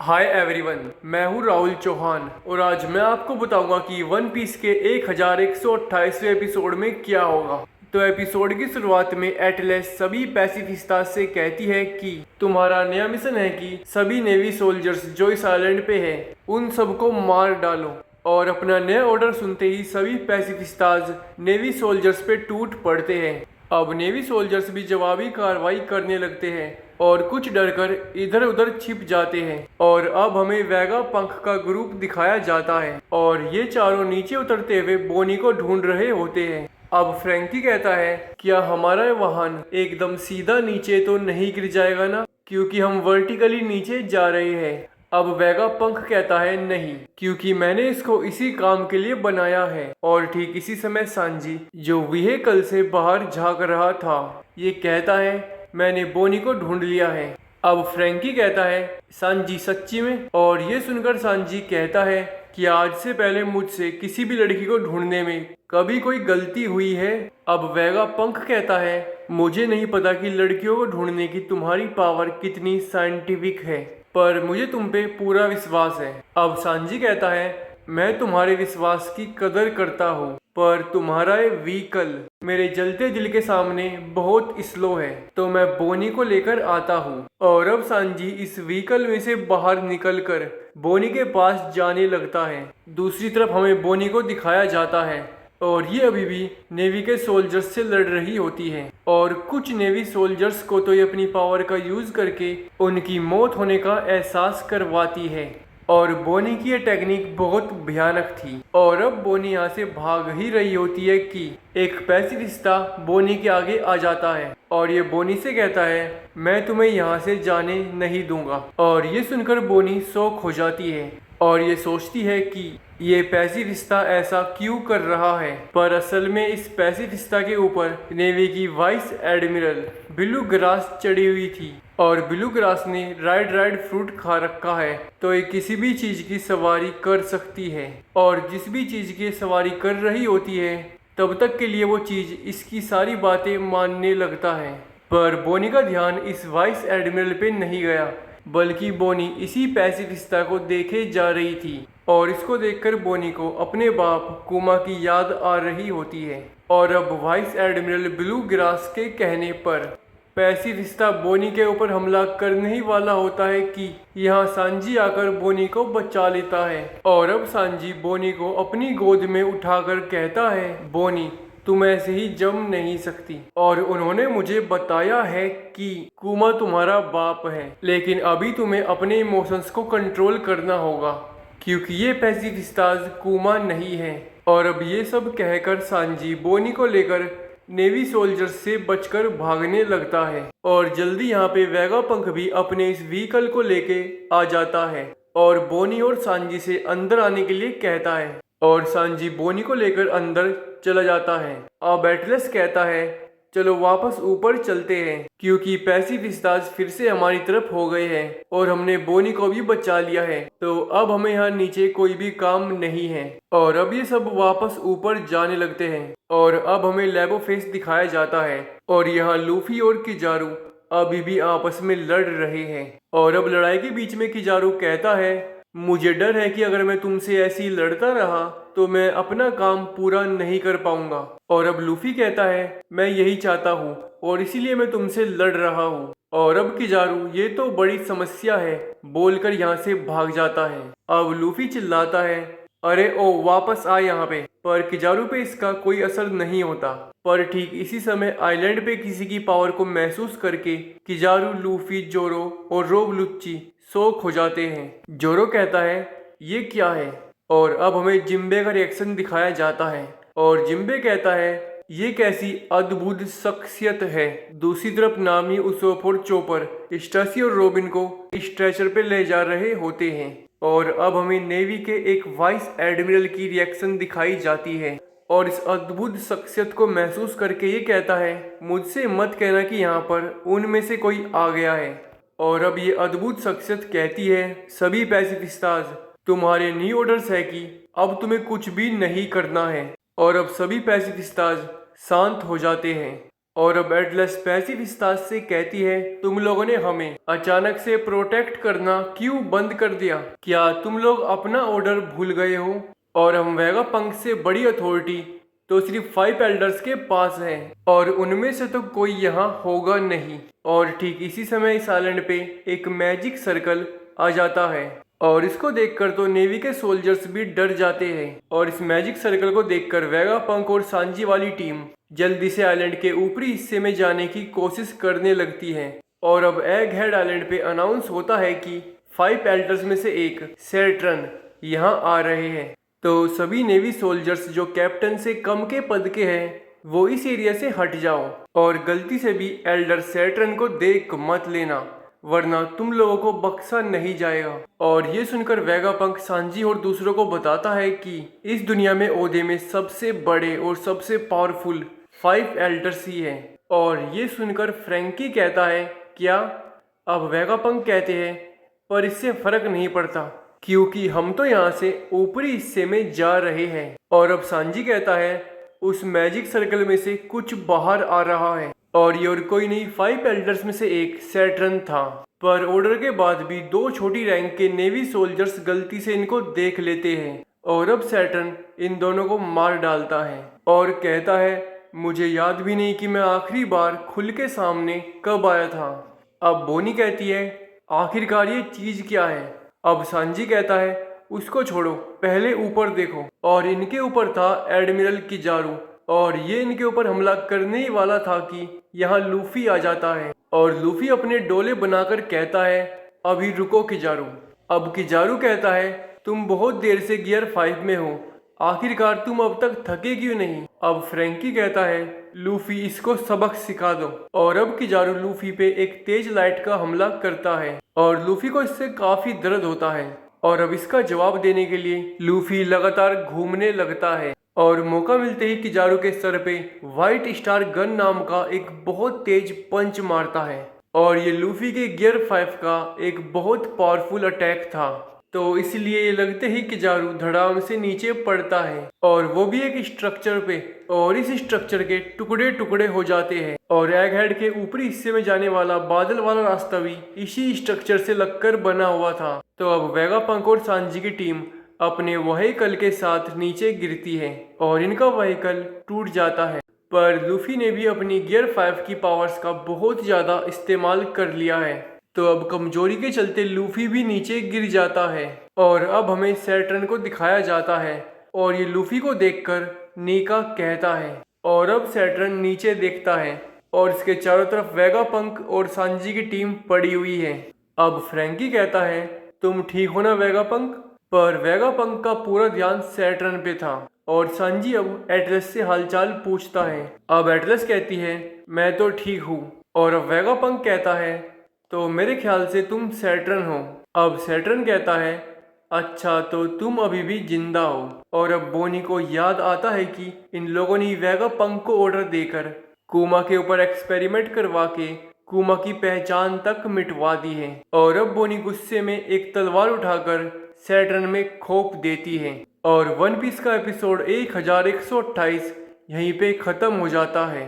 Hi everyone, मैं हूँ राहुल चौहान और आज मैं आपको बताऊंगा कि वन पीस के 1128वें एपिसोड में क्या होगा। तो एपिसोड की शुरुआत में एटलस सभी पैसिफिस्टा से कहती है कि तुम्हारा नया मिशन है कि सभी नेवी सोल्जर्स जो इस आइलैंड पे हैं उन सबको मार डालो। और अपना नया ऑर्डर सुनते ही सभी पैसिफिस्टाज नेवी सोल्जर्स पे टूट पड़ते हैं। अब नेवी सोल्जर्स भी जवाबी कार्रवाई करने लगते हैं और कुछ डरकर इधर उधर छिप जाते हैं। और अब हमें वेगा पंख का ग्रुप दिखाया जाता है और ये चारों नीचे उतरते हुए बोनी को ढूंढ रहे होते हैं। अब फ्रैंकी कहता है, क्या हमारा वाहन एकदम सीधा नीचे तो नहीं गिर जाएगा ना, क्योंकि हम वर्टिकली नीचे जा रहे हैं। अब वेगा पंख कहता है, नहीं, क्योंकि मैंने इसको इसी काम के लिए बनाया है। और ठीक इसी समय सांजी, जो व्हीकल से बाहर झांक रहा था, ये कहता है, मैंने बोनी को ढूंढ लिया है। अब फ्रैंकी कहता है, सांजी सच्ची में? और ये सुनकर सांजी कहता है कि आज से पहले मुझसे किसी भी लड़की को ढूंढने में कभी कोई गलती हुई है। अब वेगा पंख कहता है, मुझे नहीं पता कि लड़कियों को ढूंढने की तुम्हारी पावर कितनी साइंटिफिक है, पर मुझे तुम पे पूरा विश्वास है। अब सांजी कहता है, मैं तुम्हारे विश्वास की कदर करता हूँ, पर तुम्हारा ये व्हीकल मेरे जलते दिल के सामने बहुत स्लो है, तो मैं बोनी को लेकर आता हूँ। और अब सांजी इस व्हीकल में से बाहर निकलकर बोनी के पास जाने लगता है। दूसरी तरफ हमें बोनी को दिखाया जाता है और ये अभी भी नेवी के सोल्जर्स से लड़ रही होती है। और कुछ नेवी सोल्जर्स को तो ये अपनी पावर का यूज करके उनकी मौत होने का एहसास करवाती है। और बोनी की ये टेक्निक बहुत भयानक थी। और अब बोनी यहाँ से भाग ही रही होती है कि एक पैसिफिस्टा बोनी के आगे आ जाता है और ये बोनी से कहता है, मैं तुम्हें यहाँ से जाने नहीं दूंगा। और ये सुनकर बोनी शॉक हो जाती है और ये सोचती है कि ये पैसिफिस्टा ऐसा क्यों कर रहा है। पर असल में इस पैसिफिस्टा के ऊपर नेवी की वाइस एडमिरल ब्लू ग्रास चढ़ी हुई थी और ब्लू ग्रास ने राइड फ्रूट खा रखा है, तो ये किसी भी चीज की सवारी कर सकती है। और जिस भी चीज की सवारी कर रही होती है तब तक के लिए वो चीज इसकी सारी बातें मानने लगता है। पर बोनी का ध्यान इस वाइस एडमिरल पे नहीं गया, बल्कि बोनी इसी पैसिफिस्टा को देखे जा रही थी। और इसको देखकर बोनी को अपने बाप कुमा की याद आ रही होती है। और अब वाइस एडमिरल ब्लू ग्रास के कहने पर पैसिफिस्टा बोनी के ऊपर हमला करने ही वाला होता है कि यहाँ सांजी आकर बोनी को बचा लेता है। और अब सांजी बोनी को अपनी गोद में उठाकर कहता है, बोनी तुम ऐसे ही जम नहीं सकती। और उन्होंने मुझे बताया है कि कुमा तुम्हारा बाप है, लेकिन अभी तुम्हें अपने इमोशंस को कंट्रोल करना होगा, क्योंकि ये पैसिफिस्टाज कुमा नहीं है। और अब ये सब कहकर सांजी बोनी को लेकर नेवी सोल्जर्स से बचकर भागने लगता है। और जल्दी यहाँ पे वेगा पंख भी अपने इस व्हीकल को लेके आ जाता है और बोनी और सांजी से अंदर आने के लिए कहता है। और सांजी बोनी को लेकर अंदर चला जाता है। अब एटलस कहता है, चलो वापस ऊपर चलते हैं, क्योंकि पैसिफिस्टाज फिर से हमारी तरफ हो गए हैं और हमने बोनी को भी बचा लिया है, तो अब हमें यहाँ नीचे कोई भी काम नहीं है। और अब ये सब वापस ऊपर जाने लगते हैं और अब हमें लेबो फेस दिखाया जाता है और यहाँ लूफी और किजारू अभी भी आपस में लड़ रहे हैं। और अब लड़ाई के बीच में किजारू कहता है, मुझे डर है कि अगर मैं तुमसे ऐसी लड़ता रहा तो मैं अपना काम पूरा नहीं कर पाऊंगा। और अब लूफी कहता है, मैं यही चाहता हूँ और इसीलिए मैं तुमसे लड़ रहा हूँ। और अब किजारू, ये तो बड़ी समस्या है, बोलकर यहाँ से भाग जाता है। अब लूफी चिल्लाता है, अरे ओ वापस आ यहाँ पे। पर किजारू पे इसका कोई असर नहीं होता। पर ठीक इसी समय आइलैंड पे किसी की पावर को महसूस करके किजारू, लूफी, जोरो और रोब लुच्ची शॉक हो जाते हैं। जोरो कहता है, ये क्या है? और अब हमें जिम्बे का रिएक्शन दिखाया जाता है और जिम्बे कहता है, ये कैसी अद्भुत शख्सियत है। दूसरी तरफ नामी, उसोप और चोपर स्टासी और रोबिन को स्ट्रेचर पे ले जा रहे होते हैं। और अब हमें नेवी के एक वाइस एडमिरल की रिएक्शन दिखाई जाती है और इस अद्भुत शख्सियत को महसूस करके ये कहता है, मुझसे मत कहना कि यहाँ पर उनमें से कोई आ गया है। और अब ये अद्भुत शख्सियत कहती है, सभी पैसिफिस्टाज, तुम्हारे न्यू ऑर्डर्स है कि अब तुम्हें कुछ भी नहीं करना है। और अब सभी पैसिफिस्टाज शांत हो जाते हैं और अब एटलस पैसिफिस्ता से कहती है, तुम लोगों ने हमें अचानक से प्रोटेक्ट करना क्यों बंद कर दिया? क्या तुम लोग अपना ऑर्डर भूल गए हो? और हम वेगापंक से बड़ी अथॉरिटी तो सिर्फ 5 एल्डर्स के पास है और उनमें से तो कोई यहाँ होगा नहीं। और ठीक इसी समय इस आइलैंड पे एक मैजिक सर्कल आ जाता है और इसको देखकर तो नेवी के सोल्जर्स भी डर जाते हैं। और इस मैजिक सर्कल को देखकर वेगापंक और सांजी वाली टीम जल्दी से आइलैंड के ऊपरी हिस्से में जाने की कोशिश करने लगती है। और अब एग हेड आइलैंड पे अनाउंस होता है कि 5 एल्डर्स में से एक सैटर्न यहाँ आ रहे हैं। तो सभी नेवी सोल्जर्स जो कैप्टन से कम के पद के हैं वो इस एरिया से हट जाओ और गलती से भी एल्डर सैटर्न को देख मत लेना, वरना तुम लोगों को बख्शा नहीं जाएगा। और ये सुनकर वेगापंक सांजी और दूसरों को बताता है कि इस दुनिया में ओधे में सबसे बड़े और सबसे पावरफुल 5 एल्डर्स ही हैं। और ये सुनकर फ्रैंकी कहता है, क्या? अब वेगापंक कहते हैं, पर इससे फर्क नहीं पड़ता क्योंकि हम तो यहाँ से ऊपरी हिस्से में जा रहे हैं। और अब सांजी कहता है, उस मैजिक सर्कल में से कुछ बाहर आ रहा है और ये और कोई नहीं 5 एल्डर्स में से एक सैटर्न था। पर ऑर्डर के बाद भी 2 छोटी रैंक के नेवी सोल्जर्स गलती से इनको देख लेते हैं और अब सैटर्न इन दोनों को मार डालता है और कहता है, मुझे याद भी नहीं कि मैं आखिरी बार खुल के सामने कब आया था। अब बोनी कहती है, आखिरकार ये चीज क्या है? अब सांजी कहता है, उसको छोड़ो, पहले ऊपर देखो। और इनके ऊपर था एडमिरल किजारू और ये इनके ऊपर हमला करने ही वाला था कि यहाँ लूफी आ जाता है। और लूफी अपने डोले बनाकर कहता है, अभी रुको किजारू। अब किजारू कहता है, तुम बहुत देर से गियर 5 में हो, आखिरकार तुम अब तक थके क्यों नहीं? अब फ्रैंकी कहता है, लूफी इसको सबक सिखा दो। और अब किजारू लूफी पे एक तेज लाइट का हमला करता है और लूफी को इससे काफी दर्द होता है। और अब इसका जवाब देने के लिए लूफी लगातार घूमने लगता है और मौका मिलते ही किजारू के सर पे व्हाइट स्टार गन नाम का एक बहुत तेज पंच मारता है। और ये लूफी के गियर 5 का एक बहुत पावरफुल अटैक था, तो इसलिए ये लगते ही किजारू धड़ाम से नीचे पड़ता है और वो भी एक स्ट्रक्चर पे, और इस स्ट्रक्चर के टुकड़े टुकड़े हो जाते हैं। और एग हेड के ऊपरी हिस्से में जाने वाला बादल वाला रास्ता भी इसी स्ट्रक्चर से लगकर बना हुआ था। तो अब वेगापंक और सांजी की टीम अपने व्हीकल के साथ नीचे गिरती है और इनका व्हीकल टूट जाता है। पर लूफी ने भी अपनी गियर 5 की पावर्स का बहुत ज्यादा इस्तेमाल कर लिया है, तो अब कमजोरी के चलते लूफी भी नीचे गिर जाता है। और अब हमें सैटर्न को दिखाया जाता है और ये लूफी को देखकर नीका कहता है। और अब सैटर्न नीचे देखता है और इसके चारों तरफ वेगापंक और सांजी की टीम पड़ी हुई है। अब फ्रैंकी कहता है, तुम ठीक हो ना वेगापंक? पर वेगापंक का पूरा ध्यान सैटर्न पे था और सांजी अब एटलस से हालचाल पूछता है। अब एटलस कहती है, मैं तो ठीक हूँ। और अब वेगापंक कहता है, तो मेरे ख्याल से तुम सैटर्न हो। अब सैटर्न कहता है, अच्छा तो तुम अभी भी जिंदा हो। और अब बोनी को याद आता है कि इन लोगों ने वेगापंक को ऑर्डर देकर कुमा के ऊपर एक्सपेरिमेंट करवा के कुमा की पहचान तक मिटवा दी है। और अब बोनी गुस्से में एक तलवार उठाकर सैटर्न में खोप देती है। और वन पीस का एपिसोड 1128 यहीं पे खत्म हो जाता है।